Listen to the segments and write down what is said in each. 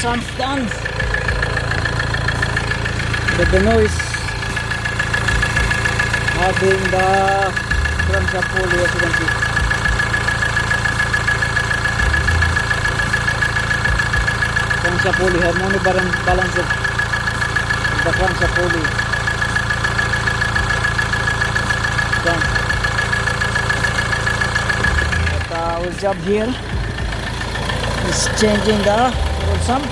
sump done. But the noise having the crankshaft pulley, as you can see. Crankshaft pulley, harmonic balance of the crankshaft pulley. Done. But our job here is changing the oil sump.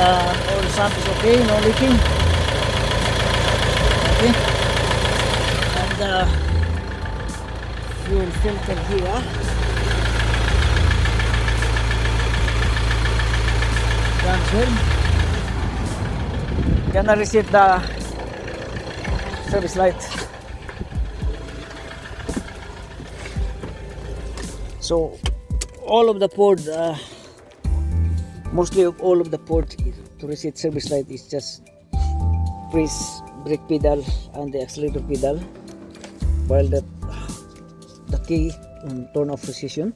Oil sump is okay, no leaking. Okay. And the fuel filter here. Transfer. Gonna reset the service light. So all of the port, mostly of all of the port to reset service light is just press brake pedal and the accelerator pedal, while the key on turn off position.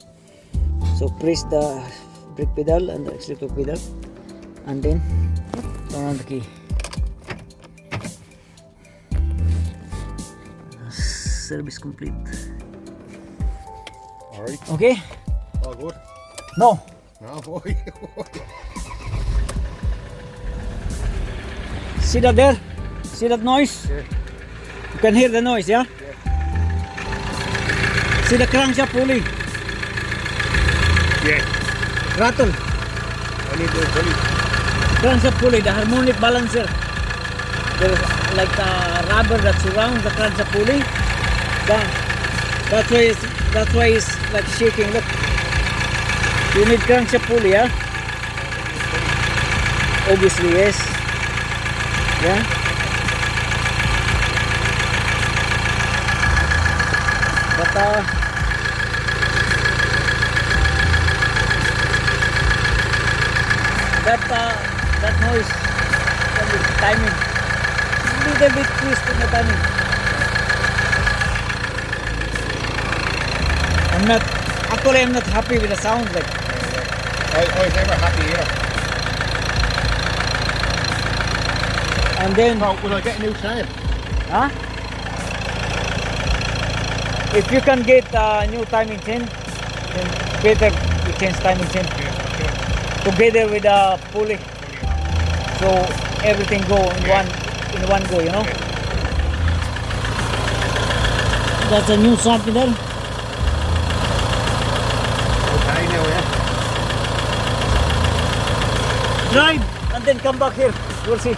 So press the brake pedal and the accelerator pedal and then turn on the key. Service complete. Alright. Okay? All good? No. No, boy. See that there? See that noise? Yeah. You can hear the noise, yeah? Yeah. See the crankshaft pulley? Yeah. Rattle. I need to pulley. Crankshaft pulley, the harmonic balancer. There's like a rubber that surrounds the crankshaft pulley. That's why it's like shaking. Look. You need crankshaft pulley, yeah? Obviously, yes. Yeah. But that noise can be timing. Little bit twist in the timing. I'm not happy with the sound. Like I was never happy either. and then So, will I get a new chain? huh? If you can get a new timing chain, then better you change timing chain together with the pulley, so everything go in one go, you know. That's a new sump there. Okay, now, yeah. Drive and then come back here. We'll see.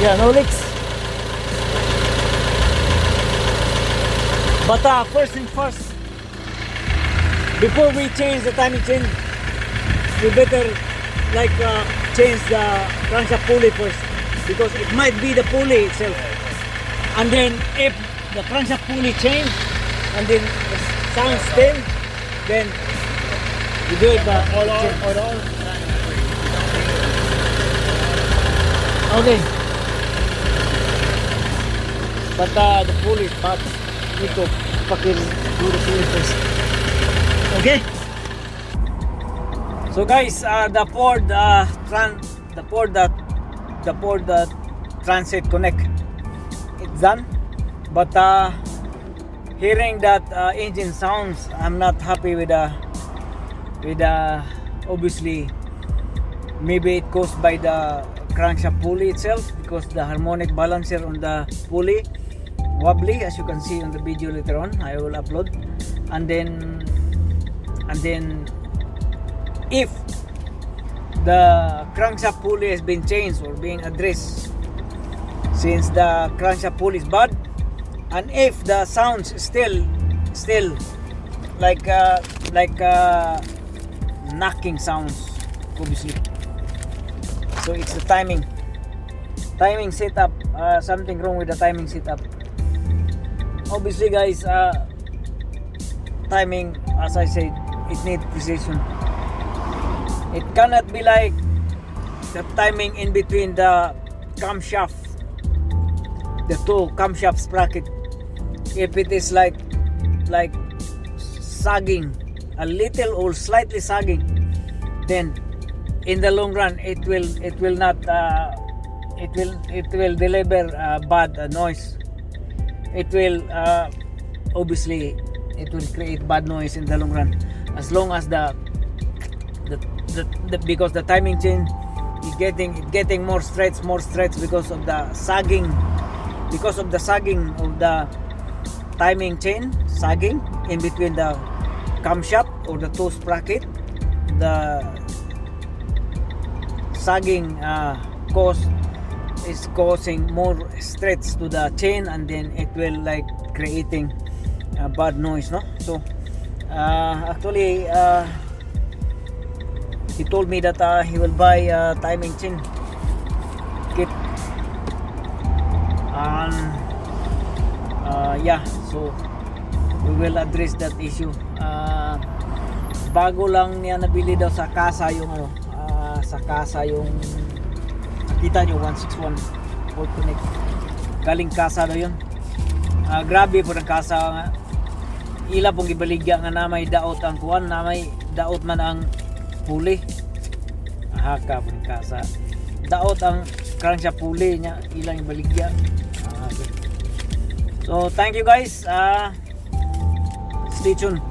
Yeah, no leaks. But first thing first, before we change the timing chain, we better like change the crankshaft pulley first, because it might be the pulley itself. And then if the crankshaft pulley change and then the sound still, then you do it Hold on. Okay. But the pulley part, need to fucking do the pulley first. Okay. So guys, the Ford Transit Connect, it's done. But hearing that engine sounds, I'm not happy with obviously maybe it caused by the crankshaft pulley itself, because the harmonic balancer on the pulley wobbly, as you can see on the video later on. I will upload. And then if the crankshaft pulley has been changed or being addressed, since the crankshaft pulley is bad, and if the sounds still like knocking sounds, obviously, so it's the timing setup. Something wrong with the timing setup. obviously guys, timing, as I said, it needs precision. It cannot be like the timing in between the camshaft, the two camshaft sprocket. If it is like sagging a little or slightly sagging, then in the long run it will not it will deliver bad noise. It will obviously it will create bad noise in the long run, as long as the because the timing chain is getting more stretch because of the sagging of the timing chain sagging in between the camshaft or the toe sprocket. The sagging is causing more stretch to the chain, and then it will like creating bad noise, no? So actually he told me that he will buy a timing chain kit, and yeah, so we will address that issue. Bago lang niya nabili daw sa kasa yung sa kasa yung nakita nyo 161 volt connect, galing kasa daw yun. Grabe po ng kasa nga, ila pong gibaligya nga na may daot ang kuwan, na may daot man ang puli. Haka po ng kasa, daot ang karang siya puli niya, ilang ibaligya. Okay. So thank you guys, stay tuned.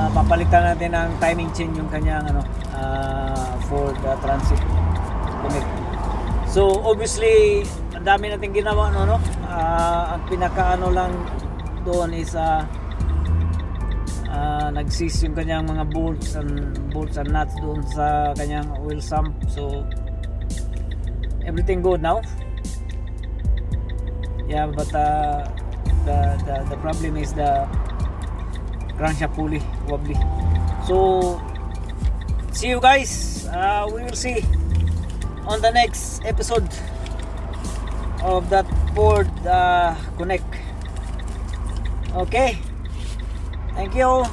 Papalitan natin ang timing chain yung kanyang for the transit connect. So obviously ang dami natin ginawa, no? Ang pinakaano lang doon is nagsis yung kanyang mga bolts and nuts doon sa kanyang oil sump. So everything good now. Yeah, but the problem is the crankshaft pulley wobbly. So see you guys, we will see on the next episode of that Ford Connect. Okay, thank you.